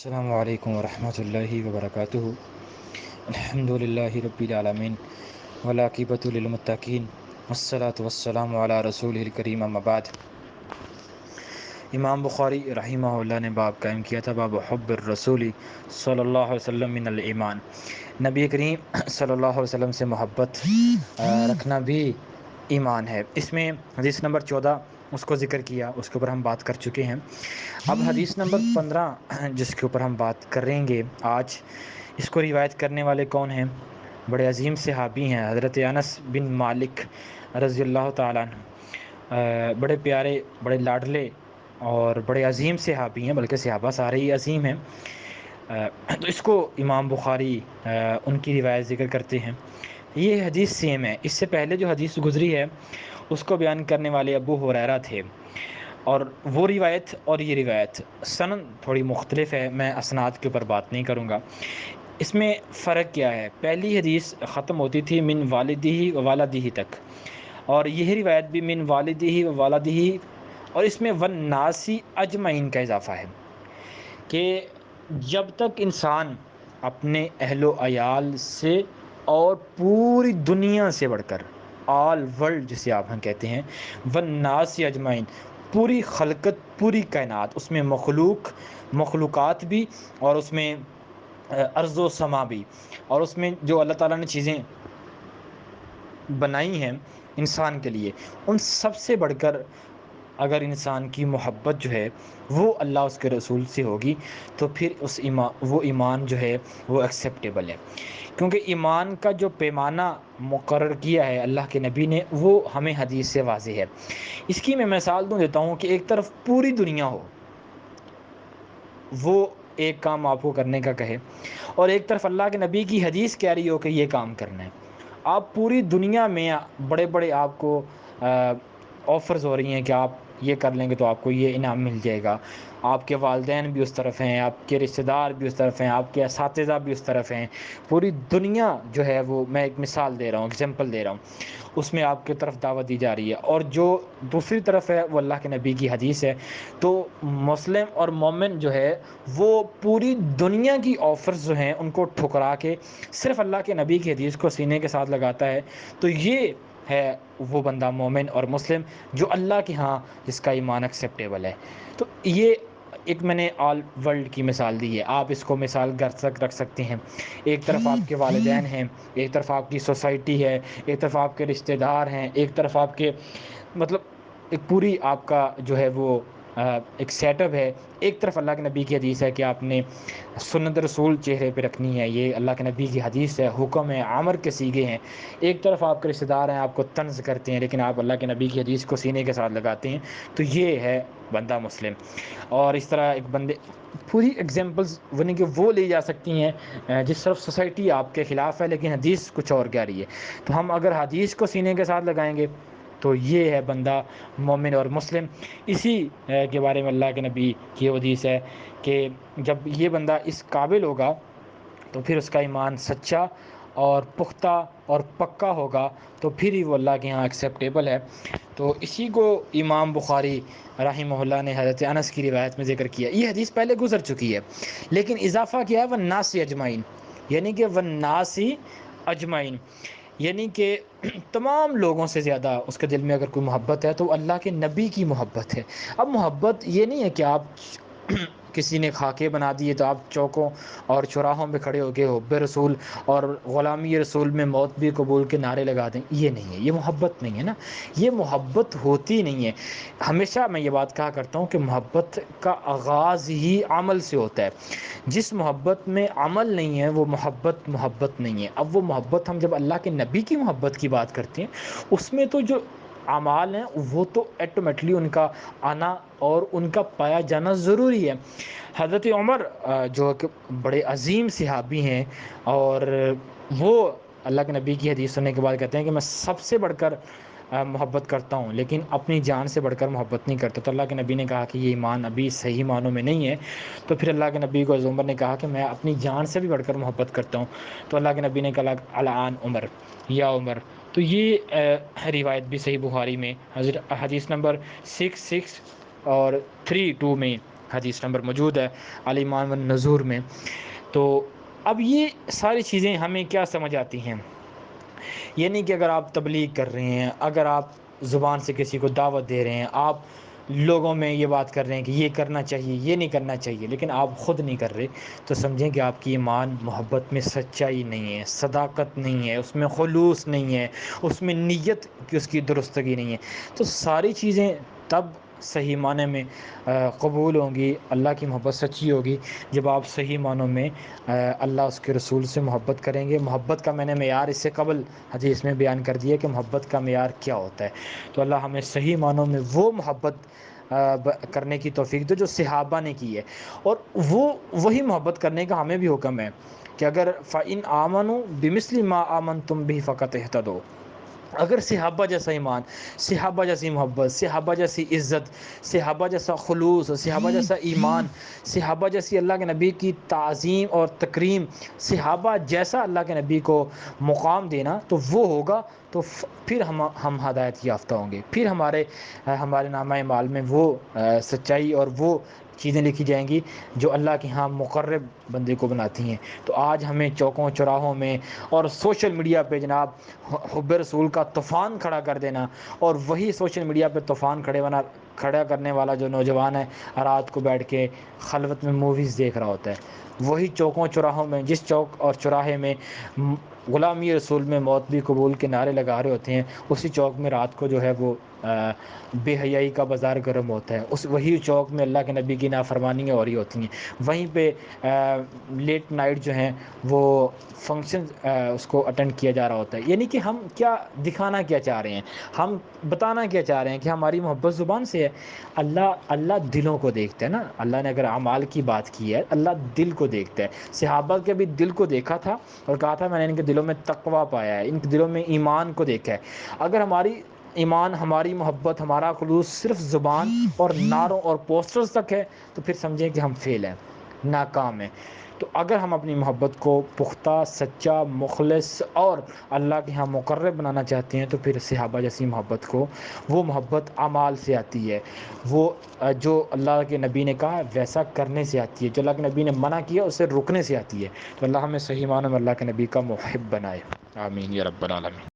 السلام علیکم ورحمۃ اللہ وبرکاتہ۔ الحمد للہ رب العالمین والعاقبۃ للمتقین والصلاة والسلام علی رسول الکریم، اما بعد۔ امام بخاری رحمہ اللہ نے باب قائم کیا تھا، باب حب الرسول صلی اللہ علیہ وسلم من الایمان۔ نبی کریم صلی اللہ علیہ وسلم سے محبت رکھنا بھی ایمان ہے۔ اس میں حدیث نمبر 14 اس کو ذکر کیا، اس کے اوپر ہم بات کر چکے ہیں۔ اب حدیث نمبر 15 جس کے اوپر ہم بات کریں گے آج، اس کو روایت کرنے والے کون ہیں؟ بڑے عظیم صحابی ہیں، حضرت انس بن مالک رضی اللہ تعالیٰ عنہ۔ بڑے پیارے، بڑے لاڈلے اور بڑے عظیم صحابی ہیں، بلکہ صحابہ سارے ہی عظیم ہیں۔ تو اس کو امام بخاری ان کی روایت ذکر کرتے ہیں۔ یہ حدیث سیم ہے، اس سے پہلے جو حدیث گزری ہے اس کو بیان کرنے والے ابو ہریرہ تھے، اور وہ روایت اور یہ روایت سند تھوڑی مختلف ہے۔ میں اسناد کے اوپر بات نہیں کروں گا۔ اس میں فرق کیا ہے؟ پہلی حدیث ختم ہوتی تھی من والدہ و والدہ تک، اور یہ روایت بھی من والدہ و والدہ، اور اس میں والناسی اجمعین کا اضافہ ہے کہ جب تک انسان اپنے اہل و عیال سے اور پوری دنیا سے بڑھ کر، آل ورلڈ جسے آپ ہم کہتے ہیں، والناس اجمعین، پوری خلقت، پوری کائنات، اس میں مخلوقات بھی، اور اس میں ارض و سما بھی، اور اس میں جو اللہ تعالیٰ نے چیزیں بنائی ہیں انسان کے لیے، ان سب سے بڑھ کر اگر انسان کی محبت جو ہے وہ اللہ اس کے رسول سے ہوگی، تو پھر وہ ایمان جو ہے وہ ایکسیپٹیبل ہے، کیونکہ ایمان کا جو پیمانہ مقرر کیا ہے اللہ کے نبی نے، وہ ہمیں حدیث سے واضح ہے۔ اس کی میں مثال دیتا ہوں کہ ایک طرف پوری دنیا ہو، وہ ایک کام آپ کو کرنے کا کہے، اور ایک طرف اللہ کے نبی کی حدیث کہہ رہی ہو کہ یہ کام کرنا ہے۔ آپ پوری دنیا میں بڑے بڑے آپ کو آفرز ہو رہی ہیں کہ آپ یہ کر لیں گے تو آپ کو یہ انعام مل جائے گا، آپ کے والدین بھی اس طرف ہیں، آپ کے رشتہ دار بھی اس طرف ہیں، آپ کے اساتذہ بھی اس طرف ہیں، پوری دنیا جو ہے وہ، میں ایک مثال دے رہا ہوں، ایگزامپل دے رہا ہوں، اس میں آپ کی طرف دعوت دی جا رہی ہے، اور جو دوسری طرف ہے وہ اللہ کے نبی کی حدیث ہے، تو مسلم اور مومن جو ہے وہ پوری دنیا کی آفرز جو ہیں ان کو ٹھکرا کے صرف اللہ کے نبی کی حدیث کو سینے کے ساتھ لگاتا ہے، تو یہ ہے وہ بندہ مومن اور مسلم جو اللہ کے ہاں جس کا ایمان ایکسیپٹیبل ہے۔ تو یہ ایک میں نے آل ورلڈ کی مثال دی ہے، آپ اس کو مثال گھر تک رکھ سکتے ہیں۔ ایک طرف آپ کے والدین ہیں، ایک طرف آپ کی سوسائٹی ہے، ایک طرف آپ کے رشتہ دار ہیں، ایک طرف آپ کے مطلب ایک پوری آپ کا جو ہے وہ ایک سیٹ اپ ہے۔ ایک طرف اللہ کے نبی کی حدیث ہے کہ آپ نے سنت رسول چہرے پہ رکھنی ہے، یہ اللہ کے نبی کی حدیث ہے، حکم ہے، امر کے صیغے ہیں۔ ایک طرف آپ کے رشتہ دار ہیں، آپ کو طنز کرتے ہیں، لیکن آپ اللہ کے نبی کی حدیث کو سینے کے ساتھ لگاتے ہیں، تو یہ ہے بندہ مسلم۔ اور اس طرح ایک بندے پوری ایگزامپلز یعنی کہ وہ لی جا سکتی ہیں جس طرف سوسائٹی آپ کے خلاف ہے لیکن حدیث کچھ اور کہہ رہی ہے، تو ہم اگر حدیث کو سینے کے ساتھ لگائیں گے تو یہ ہے بندہ مومن اور مسلم۔ اسی کے بارے میں اللہ کے نبی کی حدیث ہے کہ جب یہ بندہ اس قابل ہوگا تو پھر اس کا ایمان سچا اور پختہ اور پکا ہوگا، تو پھر ہی وہ اللہ کے یہاں ایکسیپٹیبل ہے۔ تو اسی کو امام بخاری رحمہ اللہ نے حضرت انس کی روایت میں ذکر کیا۔ یہ حدیث پہلے گزر چکی ہے، لیکن اضافہ کیا ہے والناس اجمعین، یعنی کہ والناس اجمعین، یعنی کہ تمام لوگوں سے زیادہ اس کے دل میں اگر کوئی محبت ہے تو اللہ کے نبی کی محبت ہے۔ اب محبت یہ نہیں ہے کہ آپ کسی نے خاکے بنا دیے تو آپ چوکوں اور چوراہوں پہ کھڑے ہو کے حب رسول اور غلامی رسول میں موت بھی قبول کے نعرے لگا دیں، یہ نہیں ہے، یہ محبت نہیں ہے نا، یہ محبت ہوتی نہیں ہے۔ ہمیشہ میں یہ بات کہا کرتا ہوں کہ محبت کا آغاز ہی عمل سے ہوتا ہے، جس محبت میں عمل نہیں ہے وہ محبت نہیں ہے۔ اب وہ محبت ہم جب اللہ کے نبی کی محبت کی بات کرتے ہیں، اس میں تو جو اعمال ہیں وہ تو ایٹومیٹلی ان کا آنا اور ان کا پایا جانا ضروری ہے۔ حضرت عمر جو کہ بڑے عظیم صحابی ہیں، اور وہ اللہ کے نبی کی حدیث سننے کے بعد کہتے ہیں کہ میں سب سے بڑھ کر محبت کرتا ہوں لیکن اپنی جان سے بڑھ کر محبت نہیں کرتا، تو اللہ کے نبی نے کہا کہ یہ ایمان ابھی صحیح معنوں میں نہیں ہے۔ تو پھر اللہ کے نبی کو عمر نے کہا کہ میں اپنی جان سے بھی بڑھ کر محبت کرتا ہوں، تو اللہ کے نبی نے کہا الان عمر یا عمر۔ تو یہ روایت بھی صحیح بخاری میں حدیث نمبر 66 اور 32 میں حدیث نمبر موجود ہے الایمان والنذور میں۔ تو اب یہ ساری چیزیں ہمیں کیا سمجھ آتی ہیں؟ یہ نہیں کہ اگر آپ تبلیغ کر رہے ہیں، اگر آپ زبان سے کسی کو دعوت دے رہے ہیں، آپ لوگوں میں یہ بات کر رہے ہیں کہ یہ کرنا چاہیے، یہ نہیں کرنا چاہیے، لیکن آپ خود نہیں کر رہے، تو سمجھیں کہ آپ کی ایمان محبت میں سچائی نہیں ہے، صداقت نہیں ہے، اس میں خلوص نہیں ہے، اس میں نیت کی اس کی درستگی نہیں ہے۔ تو ساری چیزیں تب صحیح معنی میں قبول ہوں گی، اللہ کی محبت سچی ہوگی جب آپ صحیح معنوں میں اللہ اس کے رسول سے محبت کریں گے۔ محبت کا میں نے معیار اس سے قبل حدیث میں بیان کر دیا کہ محبت کا معیار کیا ہوتا ہے۔ تو اللہ ہمیں صحیح معنوں میں وہ محبت کرنے کی توفیق دے جو صحابہ نے کی ہے، اور وہی محبت کرنے کا ہمیں بھی حکم ہے کہ اگر فَإِنْ آمَنُوا بِمِثْلِ مَا آمَنْتُمْ بِهِ فَقَدِ اهْتَدَوْا، اگر صحابہ جیسا ایمان، صحابہ جیسی محبت، صحابہ جیسی عزت، صحابہ جیسا خلوص، صحابہ جیسا ایمان، صحابہ جیسی اللہ کے نبی کی تعظیم اور تکریم، صحابہ جیسا اللہ کے نبی کو مقام دینا، تو وہ ہوگا تو پھر ہم ہدایت یافتہ ہوں گے، پھر ہمارے نامہ اعمال میں وہ سچائی اور وہ چیزیں لکھی جائیں گی جو اللہ کے ہاں مقرب بندے کو بناتی ہیں۔ تو آج ہمیں چوکوں چوراہوں میں اور سوشل میڈیا پہ جناب حب رسول کا طوفان کھڑا کر دینا، اور وہی سوشل میڈیا پہ طوفان کھڑا کرنے والا جو نوجوان ہے رات کو بیٹھ کے خلوت میں موویز دیکھ رہا ہوتا ہے، وہی چوکوں چوراہوں میں، جس چوک اور چوراہے میں غلامی رسول میں موت بھی قبول کے نعرے لگا رہے ہوتے ہیں، اسی چوک میں رات کو جو ہے وہ بے حیائی کا بازار گرم ہوتا ہے، وہی چوک میں اللہ کے نبی کی نافرمانیاں ہو رہی ہوتی ہیں، وہیں پہ لیٹ نائٹ جو ہیں وہ فنکشن اس کو اٹینڈ کیا جا رہا ہوتا ہے۔ یعنی کہ ہم کیا دکھانا کیا چاہ رہے ہیں، ہم بتانا کیا چاہ رہے ہیں کہ ہماری محبت زبان سے ہے۔ اللہ دلوں کو دیکھتا ہے نا، اللہ نے اگر اعمال کی بات کی ہے، اللہ دل کو دیکھتا ہے۔ صحابہ کے بھی دل کو دیکھا تھا اور کہا تھا میں نے ان کے دلوں میں تقویٰ پایا ہے، ان کے دلوں میں ایمان کو دیکھا ہے۔ اگر ہماری ایمان، ہماری محبت، ہمارا خلوص صرف زبان اور نعروں اور پوسٹرز تک ہے، تو پھر سمجھیں کہ ہم فیل ہیں، ناکام ہیں۔ تو اگر ہم اپنی محبت کو پختہ، سچا، مخلص اور اللہ کے ہاں مقرب بنانا چاہتے ہیں، تو پھر صحابہ جیسی محبت کو، وہ محبت اعمال سے آتی ہے، وہ جو اللہ کے نبی نے کہا ویسا کرنے سے آتی ہے، جو اللہ کے نبی نے منع کیا اسے رکنے سے آتی ہے۔ تو اللہ ہمیں صحیح معنوں میں اللہ کے نبی کا محب بنائے، آمین یا رب العالمین۔